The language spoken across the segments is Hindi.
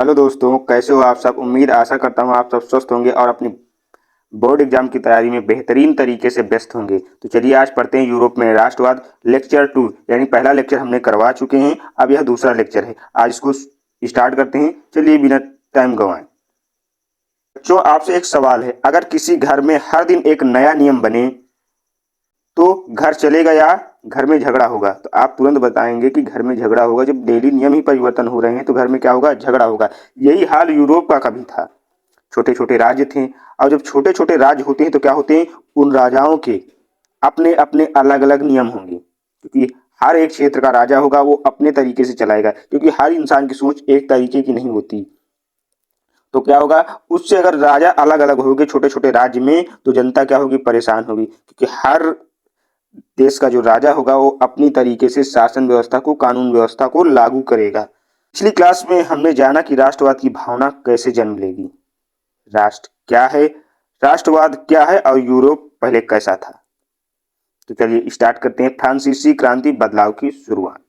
हेलो दोस्तों, कैसे हो आप सब। उम्मीद आशा करता हूँ आप सब स्वस्थ होंगे और अपनी बोर्ड एग्जाम की तैयारी में बेहतरीन तरीके से व्यस्त होंगे। तो चलिए आज पढ़ते हैं यूरोप में राष्ट्रवाद लेक्चर 2। यानी पहला लेक्चर हमने करवा चुके हैं, अब यह दूसरा लेक्चर है। आज इसको स्टार्ट करते हैं। चलिए बिना टाइम गंवाए। बच्चों, आपसे एक सवाल है, अगर किसी घर में हर दिन एक नया नियम बने तो घर चलेगा या घर में झगड़ा होगा। तो आप तुरंत बताएंगे कि घर में झगड़ा होगा। जब डेली नियम ही परिवर्तन हो रहे हैं तो घर में क्या होगा, झगड़ा होगा। यही हाल यूरोप का कभी था। छोटे छोटे राज्य थे, और जब छोटे छोटे राज्य होते हैं तो क्या होते हैं, उन राजाओं के अपने अपने अलग अलग नियम होंगे, क्योंकि हर एक क्षेत्र का राजा होगा वो अपने तरीके से चलाएगा, क्योंकि हर इंसान की सोच एक तरीके की नहीं होती। तो क्या होगा, उससे अगर राजा अलग अलग होंगे छोटे छोटे राज्य में तो जनता क्या होगी, परेशान होगी, क्योंकि हर देश का जो राजा होगा वो अपनी तरीके से शासन व्यवस्था को, कानून व्यवस्था को लागू करेगा। पिछली क्लास में हमने जाना कि राष्ट्रवाद की भावना कैसे जन्म लेगी, राष्ट्र क्या है, राष्ट्रवाद क्या है और यूरोप पहले कैसा था। तो चलिए स्टार्ट करते हैं। फ्रांसीसी क्रांति बदलाव की शुरुआत।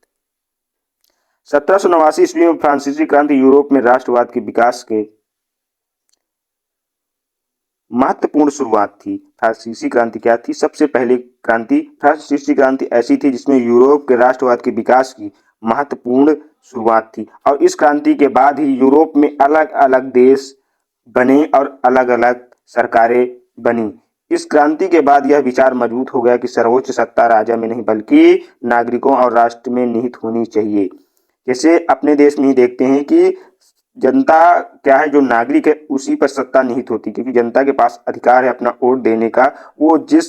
1789 ईस्वी में फ्रांसीसी क्रांति यूरोप में राष्ट्रवाद के विकास के महत्वपूर्ण शुरुआत थी। फ्रांसीसी क्रांति क्या थी, सबसे पहली क्रांति फ्रांसीसी क्रांति ऐसी थी जिसमें यूरोप के राष्ट्रवाद के विकास की महत्वपूर्ण शुरुआत थी, और इस क्रांति के बाद ही यूरोप में अलग अलग देश बने और अलग अलग सरकारें बनी। इस क्रांति के बाद यह विचार मजबूत हो गया कि सर्वोच्च सत्ता राजा में नहीं बल्कि नागरिकों और राष्ट्र में निहित होनी चाहिए। जैसे अपने देश में ही देखते हैं कि जनता क्या है, जो नागरिक है उसी पर सत्ता निहित होती, क्योंकि जनता के पास अधिकार है अपना वोट देने का। वो जिस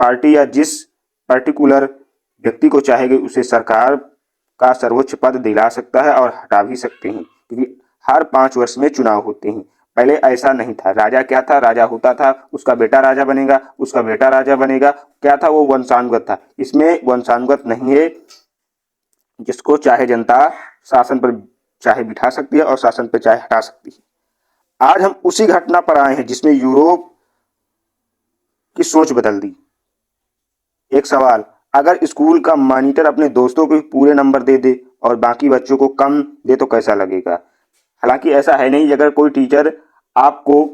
पार्टी या जिस पर्टिकुलर व्यक्ति को चाहेगी उसे सरकार का सर्वोच्च पद दिला सकता है और हटा भी सकते हैं, क्योंकि हर 5 वर्ष में चुनाव होते हैं। पहले ऐसा नहीं था। राजा क्या था, राजा होता था, उसका बेटा राजा बनेगा, उसका बेटा राजा बनेगा। क्या था, वो वंशानुगत था। इसमें वंशानुगत नहीं है, जिसको चाहे जनता शासन पर चाहे बिठा सकती है और शासन पर चाहे हटा सकती है। आज हम उसी घटना पर आए हैं जिसमें यूरोप की सोच बदल दी। एक सवाल, अगर स्कूल का मॉनिटर अपने दोस्तों को पूरे नंबर दे दे और बाकी बच्चों को कम दे तो कैसा लगेगा। हालांकि ऐसा है नहीं, अगर कोई टीचर आपको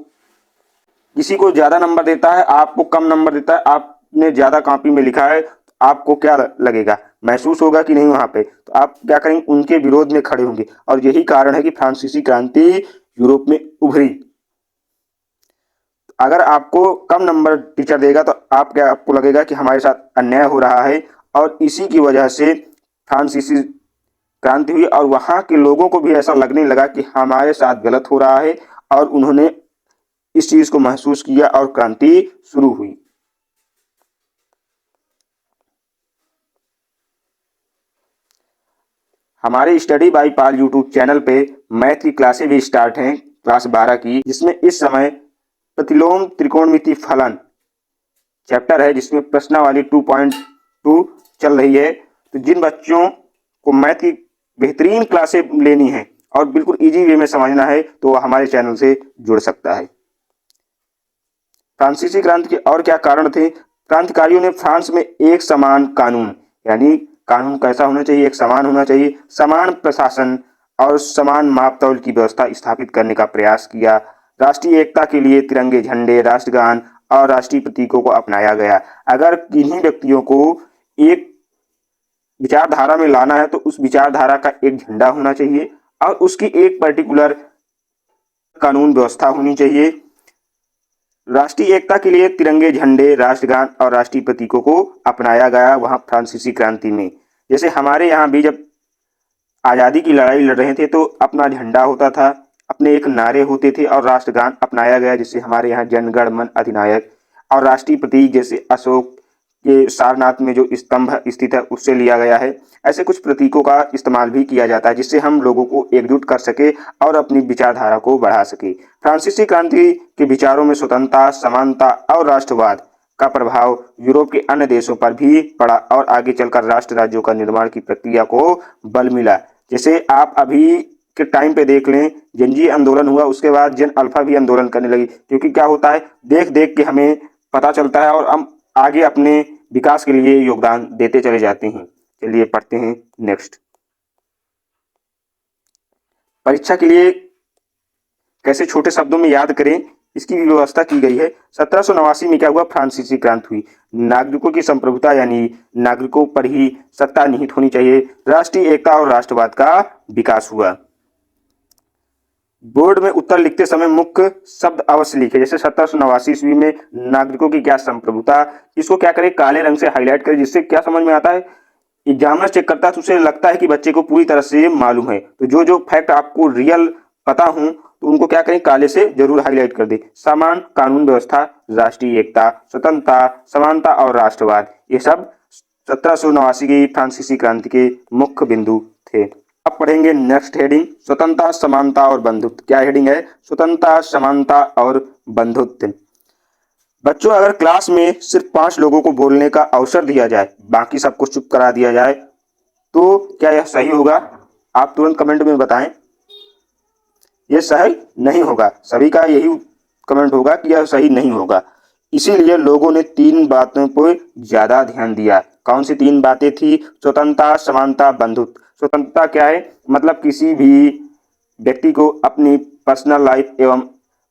किसी को ज्यादा नंबर देता है, आपको कम नंबर देता है, आपने ज्यादा कॉपी में लिखा है, तो आपको क्या लगेगा, महसूस होगा कि नहीं। वहां पे तो आप क्या करेंगे, उनके विरोध में खड़े होंगे। और यही कारण है कि फ्रांसीसी क्रांति यूरोप में उभरी। अगर आपको कम नंबर टीचर देगा तो आपको लगेगा कि हमारे साथ अन्याय हो रहा है, और इसी की वजह से फ्रांसीसी क्रांति हुई, और वहां के लोगों को भी ऐसा लगने लगा कि हमारे साथ गलत हो रहा है, और उन्होंने इस चीज को महसूस किया और क्रांति शुरू हुई। हमारे study by Pal YouTube channel पे मैथ की क्लासें भी स्टार्ट हैं, क्लास 12 की, जिसमें इस समय प्रतिलोम त्रिकोणमिति फलन चैप्टर है, जिसमें प्रश्नावली 2.2 चल रही है। तो जिन बच्चों को मैथ की बेहतरीन क्लासें लेनी है और बिल्कुल इजी वे में समझना है तो वह हमारे चैनल से जुड़ सकता है। फ्रांसीसी क्रांति के और क्या कारण थे। क्रांतिकारियों ने फ्रांस में एक समान कानून, यानी कानून कैसा होना चाहिए, एक समान होना चाहिए, समान प्रशासन और समान मापतौल की व्यवस्था स्थापित करने का प्रयास किया। राष्ट्रीय एकता के लिए तिरंगे झंडे, राष्ट्रगान और राष्ट्रीय प्रतीकों को अपनाया गया। अगर किन्हीं व्यक्तियों को एक विचारधारा में लाना है तो उस विचारधारा का एक झंडा होना चाहिए और उसकी एक पर्टिकुलर कानून व्यवस्था होनी चाहिए। राष्ट्रीय एकता के लिए तिरंगे झंडे, राष्ट्रगान और राष्ट्रीय प्रतीकों को अपनाया गया वहां फ्रांसीसी क्रांति में। जैसे हमारे यहाँ भी जब आजादी की लड़ाई लड़ रहे थे तो अपना झंडा होता था, अपने एक नारे होते थे और राष्ट्रगान अपनाया गया, जिससे हमारे यहाँ जन गण मन अधिनायक, और राष्ट्रीय प्रतीक जैसे अशोक के सारनाथ में जो स्तंभ स्थित है उससे लिया गया है। ऐसे कुछ प्रतीकों का इस्तेमाल भी किया जाता है जिससे हम लोगों को एकजुट कर सके और अपनी विचारधारा को बढ़ा सके। फ्रांसीसी क्रांति के विचारों में स्वतंत्रता, समानता और राष्ट्रवाद का प्रभाव यूरोप के अन्य देशों पर भी पड़ा और आगे चलकर राष्ट्र राज्यों का निर्माण की प्रक्रिया को बल मिला। जैसे आप अभी के टाइम पे देख लें, जनजी आंदोलन हुआ, उसके बाद जन अल्फा भी आंदोलन करने लगी, क्योंकि क्या होता है, देख देख के हमें पता चलता है और हम आगे अपने विकास के लिए योगदान देते चले जाते हैं। चलिए पढ़ते हैं नेक्स्ट। परीक्षा के लिए कैसे छोटे शब्दों में याद करें इसकी भी व्यवस्था की गई है। 1789 में क्या हुआ, फ्रांसीसी क्रांति हुई। नागरिकों की संप्रभुता यानी नागरिकों पर ही सत्ता निहित होनी चाहिए। राष्ट्रीय एकता और राष्ट्रवाद का विकास हुआ। बोर्ड में उत्तर लिखते समय मुख्य शब्द अवश्य लिखे। जैसे 1789 ईस्वी में नागरिकों की क्या संप्रभुता, इसको क्या करें, काले रंग से हाईलाइट करें, जिससे क्या समझ में आता है, एग्जामिनर चेक करता है तो उसे लगता है कि बच्चे को पूरी तरह से मालूम है। तो जो जो फैक्ट आपको रियल पता हो तो उनको क्या करें, काले से जरूर हाईलाइट कर दे। समान कानून व्यवस्था, राष्ट्रीय एकता, स्वतंत्रता, समानता और राष्ट्रवाद, ये सब 1789 की फ्रांसीसी क्रांति के मुख्य बिंदु थे। अब पढ़ेंगे नेक्स्ट हेडिंग, स्वतंत्रता, समानता और बंधुत्व। क्या हेडिंग है, स्वतंत्रता, समानता और बंधुत्व। बच्चों, अगर क्लास में सिर्फ 5 लोगों को बोलने का अवसर दिया जाए, बाकी सबको चुप करा दिया जाए, तो क्या यह सही होगा? आप तुरंत कमेंट में बताएं। यह सही नहीं होगा। सभी का यही कमेंट होगा कि यह सही नहीं होगा। इसीलिए लोगों ने 3 बातों पर ज्यादा ध्यान दिया। कौन सी 3 बातें थी? स्वतंत्रता, समानता, बंधुत्व। स्वतंत्रता क्या है, मतलब किसी भी व्यक्ति को अपनी पर्सनल लाइफ एवं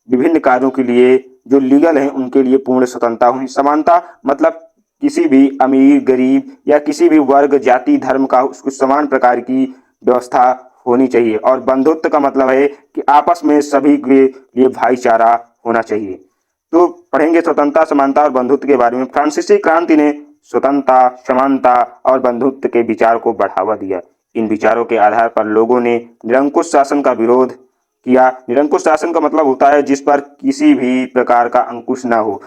विभिन्न कार्यों के लिए जो लीगल हैं उनके लिए पूर्ण स्वतंत्रता हुई। समानता मतलब किसी भी अमीर गरीब या किसी भी वर्ग जाति धर्म का उसको समान प्रकार की व्यवस्था होनी चाहिए। और बंधुत्व का मतलब है कि आपस में सभी के लिए भाईचारा होना चाहिए। तो पढ़ेंगे स्वतंत्रता, समानता और बंधुत्व के बारे में। फ्रांसीसी क्रांति ने स्वतंत्रता, समानता और बंधुत्व के विचार को बढ़ावा दिया। इन विचारों के आधार पर लोगों ने निरंकुश शासन का विरोध किया। निरंकुश शासन का मतलब होता है जिस पर किसी भी प्रकार का अंकुश न हो।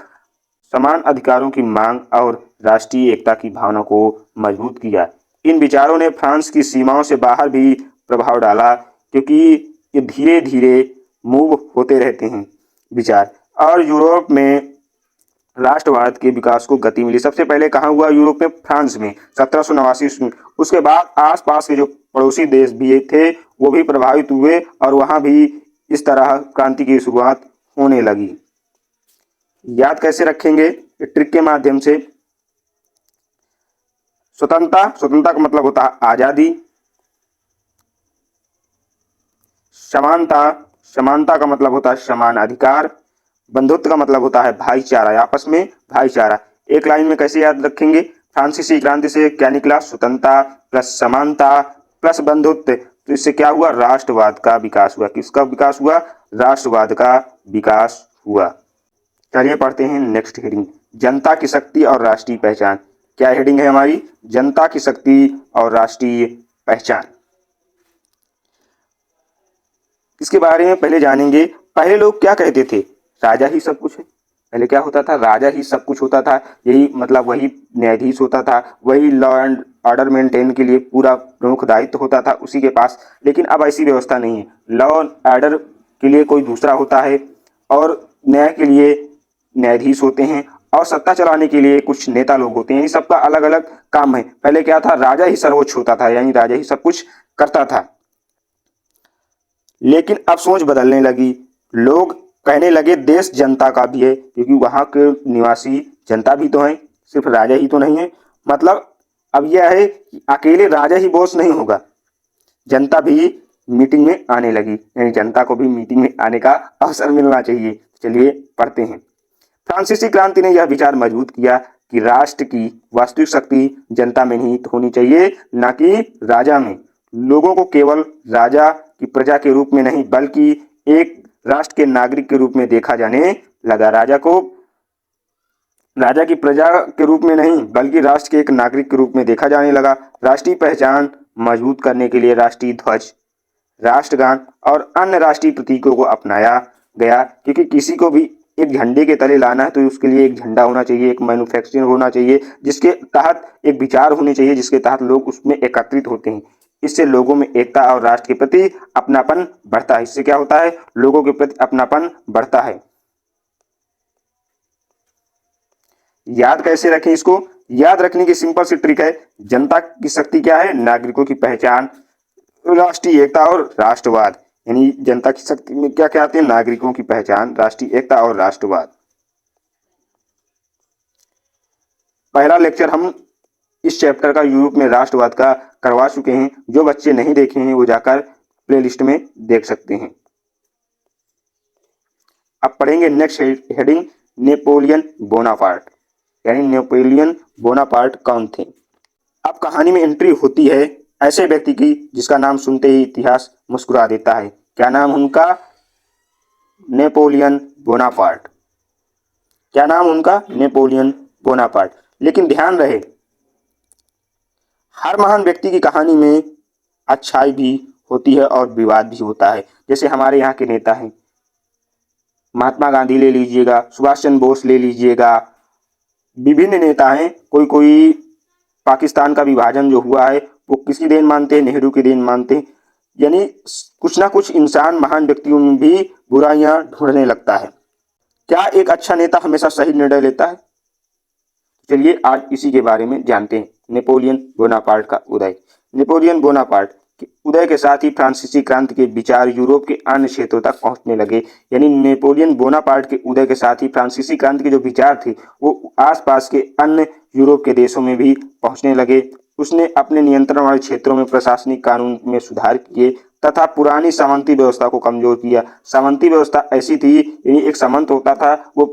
समान अधिकारों की मांग और राष्ट्रीय एकता की भावना को मजबूत किया। इन विचारों ने फ्रांस की सीमाओं से बाहर भी प्रभाव डाला, क्योंकि ये धीरे धीरे मूव होते रहते हैं विचार। और यूरोप में राष्ट्रवाद के विकास को गति मिली। सबसे पहले कहाँ हुआ? यूरोप में, फ्रांस में 1789 में। उसके बाद आसपास के जो पड़ोसी देश भी थे वो भी प्रभावित हुए और वहां भी इस तरह क्रांति की शुरुआत होने लगी। याद कैसे रखेंगे? ट्रिक के माध्यम से। स्वतंत्रता, स्वतंत्रता का मतलब होता है आजादी। समानता, समानता का मतलब होता है समान अधिकार। बंधुत्व का मतलब होता है भाईचारा, आपस में भाईचारा। एक लाइन में कैसे याद रखेंगे? फ्रांसीसी क्रांति से क्या निकला? स्वतंत्रता प्लस समानता प्लस बंधुत्व। तो इससे क्या हुआ? राष्ट्रवाद का विकास हुआ। किसका विकास हुआ? राष्ट्रवाद का विकास हुआ। चलिए पढ़ते हैं नेक्स्ट हेडिंग, जनता की शक्ति और राष्ट्रीय पहचान। क्या हेडिंग है हमारी? जनता की शक्ति और राष्ट्रीय पहचान। इसके बारे में पहले जानेंगे। पहले लोग क्या कहते थे? राजा ही सब कुछ है। पहले क्या होता था? राजा ही सब कुछ होता था। यही मतलब वही न्यायाधीश होता था, वही लॉ एंड ऑर्डर मेंटेन के लिए पूरा प्रमुख दायित्व होता था उसी के पास। लेकिन अब ऐसी व्यवस्था नहीं है। लॉ एंड ऑर्डर के लिए कोई दूसरा होता है और न्याय के लिए न्यायाधीश होते हैं और सत्ता चलाने के लिए कुछ नेता लोग होते हैं। इन सबका अलग अलग काम है। पहले क्या था? राजा ही सर्वोच्च होता था, यानी राजा ही सब कुछ करता था। लेकिन अब सोच बदलने लगी। लोग कहने लगे देश जनता का भी है, क्योंकि वहां के निवासी जनता भी तो हैं, सिर्फ राजा ही तो नहीं है। मतलब अब यह है कि अकेले राजा ही बॉस नहीं होगा, जनता भी मीटिंग में आने लगी, यानी जनता को भी मीटिंग में आने का अवसर मिलना चाहिए। चलिए पढ़ते हैं। फ्रांसीसी क्रांति ने यह विचार मजबूत किया कि राष्ट्र की वास्तविक शक्ति जनता में निहित होनी चाहिए, न कि राजा में। लोगों को केवल राजा की प्रजा के रूप में नहीं बल्कि एक राष्ट्र के नागरिक के रूप में देखा जाने लगा। राजा को राजा की प्रजा के रूप में नहीं बल्कि राष्ट्र के एक नागरिक के रूप में देखा जाने लगा। राष्ट्रीय पहचान मजबूत करने के लिए राष्ट्रीय ध्वज, राष्ट्रगान और अन्य राष्ट्रीय प्रतीकों को अपनाया गया, क्योंकि किसी को भी एक झंडे के तले लाना है तो उसके लिए एक झंडा होना चाहिए, एक मैन्युफैक्चरिंग होना चाहिए, जिसके तहत एक विचार होने चाहिए, जिसके तहत लोग उसमें एकत्रित होते हैं। इससे लोगों में एकता और राष्ट्र के प्रति अपनापन बढ़ता है। इससे क्या होता है? लोगों के प्रति अपनापन बढ़ता है। याद कैसे रखें इसको? याद रखने की सिंपल सी ट्रिक है, जनता की शक्ति क्या है? नागरिकों की पहचान, राष्ट्रीय एकता और राष्ट्रवाद। यानी जनता की शक्ति में क्या क्या आते हैं? नागरिकों की पहचान, राष्ट्रीय एकता और राष्ट्रवाद। पहला लेक्चर हम इस चैप्टर का यूरोप में राष्ट्रवाद का करवा चुके हैं। जो बच्चे नहीं देखे हैं वो जाकर प्लेलिस्ट में देख सकते हैं। अब पढ़ेंगे नेक्स्ट हेडिंग, नेपोलियन बोनापार्ट, यानी नेपोलियन बोनापार्ट कौन थे। अब कहानी में एंट्री होती है ऐसे व्यक्ति की जिसका नाम सुनते ही इतिहास मुस्कुरा देता है। क्या नाम उनका? Napoleon Bonaparte. क्या नाम उनका? Napoleon Bonaparte. लेकिन ध्यान रहे, हर महान व्यक्ति की कहानी में अच्छाई भी होती है और विवाद भी होता है। जैसे हमारे यहाँ के नेता हैं, महात्मा गांधी ले लीजिएगा, सुभाष चंद्र बोस ले लीजिएगा, विभिन्न नेता हैं। कोई कोई पाकिस्तान का विभाजन जो हुआ है वो किसकी देन मानते हैं? नेहरू की देन मानते हैं। यानी कुछ ना कुछ इंसान महान व्यक्तियों में भी बुराइयां ढूंढने लगता है। क्या एक अच्छा नेता हमेशा सही निर्णय लेता है? चलिए आज इसी के बारे में जानते हैं। नेपोलियन बोनापार्ट का उदय। नेपोलियन बोनापार्ट के उदय के साथ ही फ्रांसीसी क्रांति के विचार यूरोप के अन्य क्षेत्रों तक पहुंचने लगे। यानी नेपोलियन बोनापार्ट के उदय के साथ ही फ्रांसीसी क्रांति के जो विचार थे वो आसपास के अन्य यूरोप के देशों में भी पहुंचने लगे। उसने अपने नियंत्रण वाले क्षेत्रों में प्रशासनिक कानून में सुधार किए तथा पुरानी सामंती व्यवस्था को कमजोर किया। सामंती व्यवस्था ऐसी थी, यानी एक सामंत होता था, वो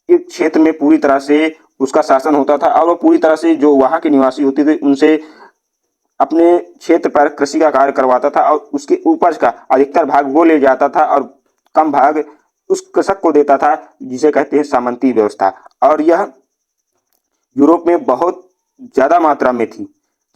एक क्षेत्र में पूरी तरह से उसका शासन होता था और वो पूरी तरह से जो वहाँ के निवासी होते थे उनसे अपने क्षेत्र पर कृषि का कार्य करवाता था और उसके उपज का अधिकतर भाग वो ले जाता था और कम भाग उस कृषक को देता था, जिसे कहते हैं सामंती व्यवस्था। और यह यूरोप में बहुत ज्यादा मात्रा में थी,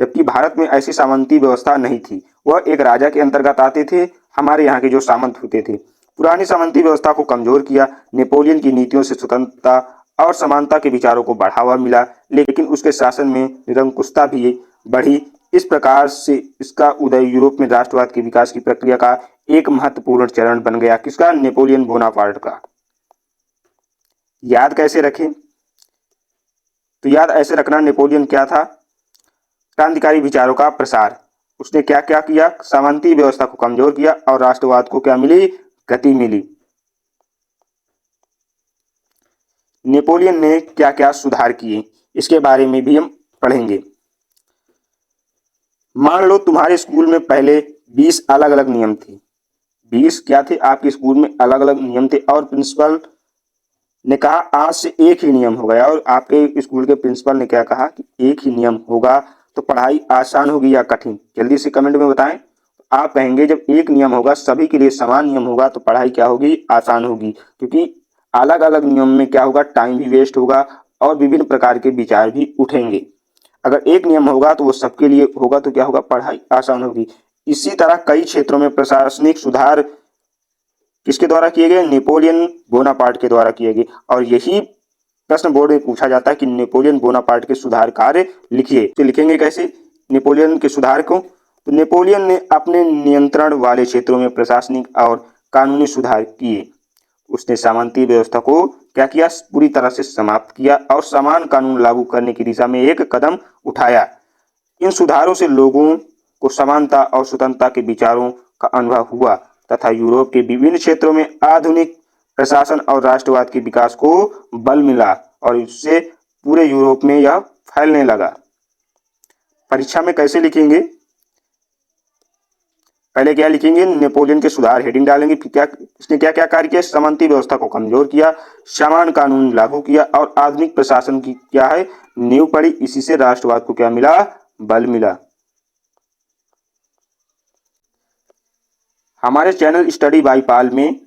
जबकि भारत में ऐसी सामंती व्यवस्था नहीं थी। वह एक राजा के अंतर्गत आते थे, हमारे यहाँ के जो सामंत होते थे। पुरानी सामंती व्यवस्था को कमजोर किया। नेपोलियन की नीतियों से स्वतंत्रता और समानता के विचारों को बढ़ावा मिला, लेकिन उसके शासन में निरंकुशता भी बढ़ी। इस प्रकार से इसका उदय यूरोप में राष्ट्रवाद के विकास की प्रक्रिया का एक महत्वपूर्ण चरण बन गया। किसका? नेपोलियन बोनापार्ट का। याद कैसे रखें? तो याद ऐसे रखना, नेपोलियन क्या था? क्रांतिकारी विचारों का प्रसार। उसने क्या क्या किया? सामंती व्यवस्था को कमजोर किया और राष्ट्रवाद को क्या मिली? गति मिली। नेपोलियन ने क्या क्या सुधार किए इसके बारे में भी हम पढ़ेंगे। मान लो तुम्हारे स्कूल में पहले 20 अलग अलग नियम थे। 20 क्या थे? आपके स्कूल में अलग अलग नियम थे और प्रिंसिपल ने कहा आज से एक ही नियम हो गया। और आपके स्कूल के प्रिंसिपल ने क्या कहा कि एक ही नियम होगा तो पढ़ाई आसान होगी या कठिन? जल्दी से कमेंट में बताएं। आप कहेंगे जब एक नियम होगा, सभी के लिए समान नियम होगा, तो पढ़ाई क्या होगी? आसान होगी। क्योंकि अलग अलग नियम में क्या होगा? टाइम भी वेस्ट होगा और विभिन्न प्रकार के विचार भी उठेंगे। अगर एक नियम होगा तो वो सबके लिए होगा, तो क्या होगा? पढ़ाई आसान होगी। इसी तरह कई क्षेत्रों में प्रशासनिक सुधार किसके द्वारा किए गए? नेपोलियन बोनापार्ट के द्वारा किए गए। और यही प्रश्न बोर्ड में पूछा जाता है कि नेपोलियन बोनापार्ट के सुधार कार्य लिखिए। तो लिखेंगे कैसे नेपोलियन के सुधार को? तो नेपोलियन ने अपने नियंत्रण वाले क्षेत्रों में प्रशासनिक और कानूनी सुधार किए। उसने सामंती व्यवस्था को क्या किया? पूरी तरह से समाप्त किया और समान कानून लागू करने की दिशा में एक कदम उठाया। इन सुधारों से लोगों को समानता और स्वतंत्रता के विचारों का अनुभव हुआ तथा यूरोप के विभिन्न क्षेत्रों में आधुनिक प्रशासन और राष्ट्रवाद के विकास को बल मिला और इससे पूरे यूरोप में यह फैलने लगा। परीक्षा में कैसे लिखेंगे? पहले क्या लिखेंगे? नेपोलियन के सुधार हेडिंग डालेंगे। फिर क्या इसने क्या क्या कार्य किया? सामंती व्यवस्था को कमजोर किया, समान कानून लागू किया और आधुनिक प्रशासन की क्या है? नींव पड़ी। इसी से राष्ट्रवाद को क्या मिला? बल मिला। हमारे चैनल स्टडी बाय पाल में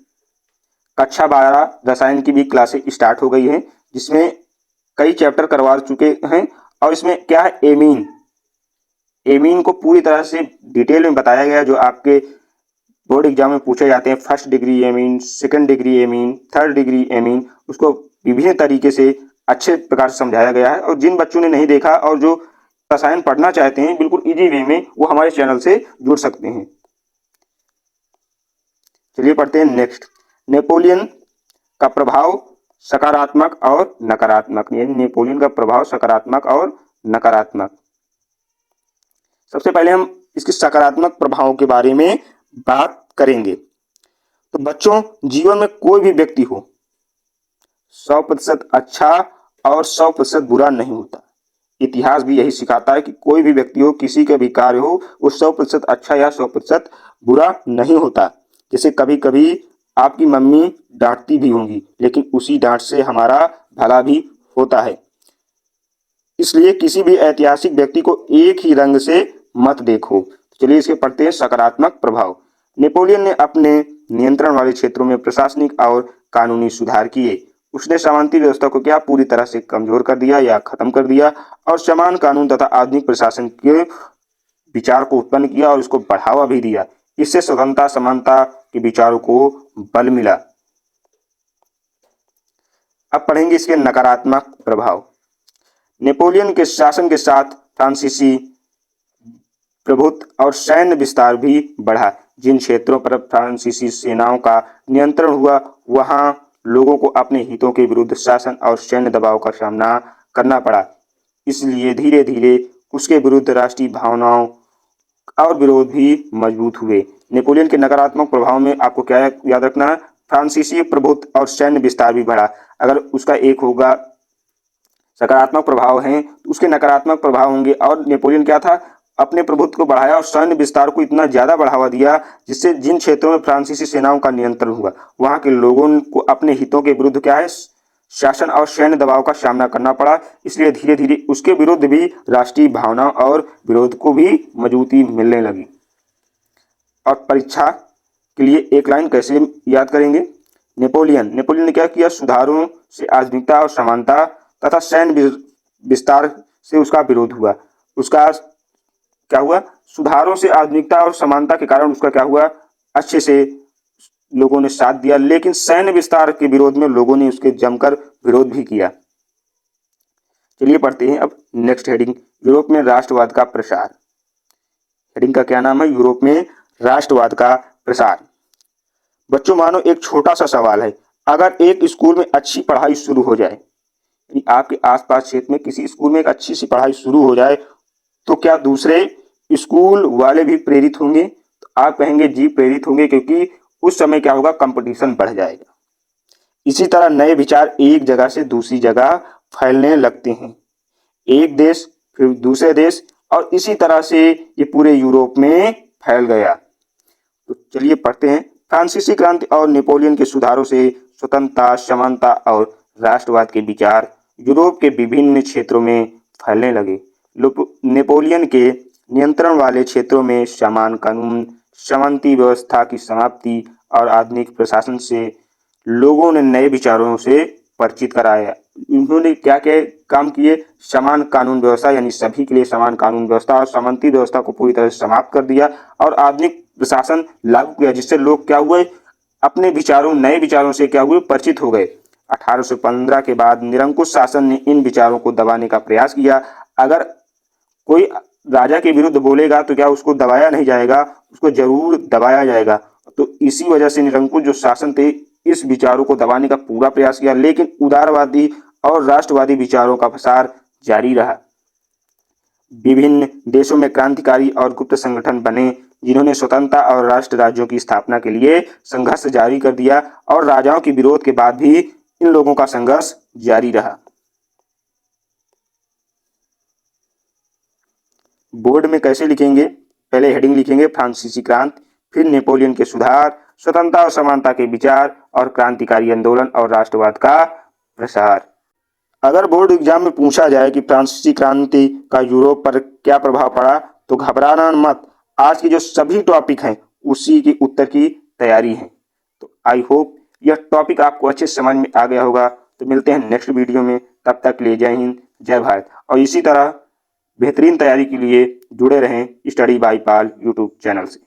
कक्षा 12 रसायन की भी क्लासेस स्टार्ट हो गई हैं, जिसमें कई चैप्टर करवा चुके हैं। और इसमें क्या है? एमीन। एमीन को पूरी तरह से डिटेल में बताया गया, जो आपके बोर्ड एग्जाम में पूछे जाते हैं। First degree amine, second degree amine, third degree amine, उसको विभिन्न तरीके से अच्छे प्रकार से समझाया गया है। और जिन बच्चों ने नहीं देखा और जो रसायन पढ़ना चाहते हैं बिल्कुल इजी वे में, वो हमारे चैनल से जुड़ सकते हैं। चलिए पढ़ते हैं नेक्स्ट। नेपोलियन का प्रभाव सकारात्मक और नकारात्मक। यानी नेपोलियन का प्रभाव सकारात्मक और नकारात्मक। सबसे पहले हम इसके सकारात्मक प्रभावों के बारे में बात करेंगे। तो बच्चों, जीवन में कोई भी व्यक्ति हो 100% अच्छा और 100% बुरा नहीं होता। इतिहास भी यही सिखाता है कि कोई भी व्यक्ति हो, किसी का भी कार्य हो, वो 100% अच्छा या 100% बुरा नहीं होता। जैसे कभी कभी आपकी मम्मी डांटती भी होंगी, लेकिन उसी डांट से हमारा भला भी होता है। इसलिए किसी भी ऐतिहासिक व्यक्ति को एक ही रंग से मत देखो। चलिए इसके पढ़ते हैं सकारात्मक प्रभाव। नेपोलियन ने अपने नियंत्रण वाले क्षेत्रों में प्रशासनिक और कानूनी सुधार किए। उसने सामंती व्यवस्था को क्या पूरी तरह से कमजोर कर दिया या खत्म कर दिया, और समान कानून तथा आधुनिक प्रशासन के विचार को उत्पन्न किया और उसको बढ़ावा भी दिया। इससे स्वतंत्रता समानता के विचारों को बल मिला। अब पढ़ेंगे इसके नकारात्मक प्रभाव। नेपोलियन के शासन के साथ फ्रांसीसी प्रभुत्व और सैन्य विस्तार भी बढ़ा। जिन क्षेत्रों पर फ्रांसीसी सेनाओं का नियंत्रण हुआ, वहां लोगों को अपने हितों के विरुद्ध शासन और सैन्य दबाव का सामना करना पड़ा। इसलिए धीरे धीरे उसके विरुद्ध राष्ट्रीय भावनाओं और विरोध भी मजबूत हुए। नेपोलियन के नकारात्मक प्रभाव में आपको क्या याद रखना है? फ्रांसीसी प्रभुत्व और सैन्य विस्तार भी बढ़ा। अगर उसका एक होगा सकारात्मक प्रभाव हैं, तो उसके नकारात्मक प्रभाव होंगे। और नेपोलियन क्या था? अपने प्रभुत्व को बढ़ाया और सैन्य विस्तार को इतना ज्यादा बढ़ावा दिया, जिससे जिन क्षेत्रों में फ्रांसीसी सेनाओं का नियंत्रण हुआ, वहां के लोगों को अपने हितों के विरुद्ध क्या है, शासन और सैन्य दबाव का सामना करना पड़ा। इसलिए धीरे धीरे उसके विरुद्ध भी राष्ट्रीय भावना और विरोध को भी मजबूती मिलने लगी। और परीक्षा के लिए एक लाइन कैसे याद करेंगे? नेपोलियन ने क्या किया? सुधारों से आधुनिकता और समानता तथा सैन्य विस्तार से उसका विरोध हुआ। उसका क्या हुआ? सुधारों से आधुनिकता और समानता के कारण उसका क्या हुआ? अच्छे से लोगों ने साथ दिया, लेकिन सैन्य विस्तार के विरोध में लोगों ने उसके जमकर विरोध भी किया। चलिए पढ़ते हैं अब नेक्स्ट हेडिंग, यूरोप में राष्ट्रवाद का प्रसार। हेडिंग का क्या नाम है? यूरोप में राष्ट्रवाद का प्रसार। बच्चों मानो एक छोटा सा सवाल है, अगर एक स्कूल में अच्छी पढ़ाई शुरू हो जाए, यानी आपके आसपास क्षेत्र में किसी स्कूल में एक अच्छी सी पढ़ाई शुरू हो जाए, तो क्या दूसरे स्कूल वाले भी प्रेरित होंगे? तो आप कहेंगे जी प्रेरित होंगे, क्योंकि उस समय क्या होगा? कंपटीशन बढ़ जाएगा। इसी तरह नए विचार एक जगह से दूसरी जगह फैलने लगते हैं, एक देश फिर दूसरे देश, और इसी तरह से ये पूरे यूरोप में फैल गया। तो चलिए पढ़ते हैं। फ्रांसीसी क्रांति और नेपोलियन के सुधारों से स्वतंत्रता, समानता और राष्ट्रवाद के विचार यूरोप के विभिन्न क्षेत्रों में फैलने लगे। नेपोलियन के नियंत्रण वाले क्षेत्रों में समान कानून, सामंती व्यवस्था की समाप्ति और आधुनिक प्रशासन से लोगों ने नए विचारों से परिचित कराया। उन्होंने क्या क्या काम किए? समान कानून व्यवस्था, यानी सभी के लिए समान कानून व्यवस्था और सामंती व्यवस्था को पूरी तरह से समाप्त कर दिया, और आधुनिक प्रशासन लागू किया, जिससे लोग क्या हुए? अपने विचारों, नए विचारों से क्या हुए? परिचित हो गए। 1815 के बाद निरंकुश शासन ने इन विचारों को दबाने का प्रयास किया। अगर कोई राजा के विरुद्ध बोलेगा तो क्या उसको दबाया नहीं जाएगा? उसको जरूर दबाया जाएगा। तो इसी वजह से निरंकुश जो शासन थे, इस विचारों को दबाने का पूरा प्रयास किया, लेकिन उदारवादी और राष्ट्रवादी विचारों का प्रसार जारी रहा। विभिन्न देशों में क्रांतिकारी और गुप्त संगठन बने, जिन्होंने स्वतंत्रता और राष्ट्र राज्यों की स्थापना के लिए संघर्ष जारी कर दिया, और राजाओं के विरोध के बाद भी इन लोगों का संघर्ष जारी रहा। बोर्ड में कैसे लिखेंगे? पहले हेडिंग लिखेंगे फ्रांसीसी क्रांति, फिर नेपोलियन के सुधार, स्वतंत्रता और समानता के विचार, और क्रांतिकारी आंदोलन और राष्ट्रवाद का प्रसार। अगर बोर्ड एग्जाम में पूछा जाए कि फ्रांसीसी क्रांति का यूरोप पर क्या प्रभाव पड़ा, तो घबराना मत। आज के जो सभी टॉपिक हैं उसी के उत्तर की तैयारी है। तो आई होप यह टॉपिक आपको अच्छे समझ में आ गया होगा। तो मिलते हैं नेक्स्ट वीडियो में, तब तक के लिए जय हिंद, जय भारत। और इसी तरह बेहतरीन तैयारी के लिए जुड़े रहें स्टडी बाय पाल यूट्यूब चैनल से।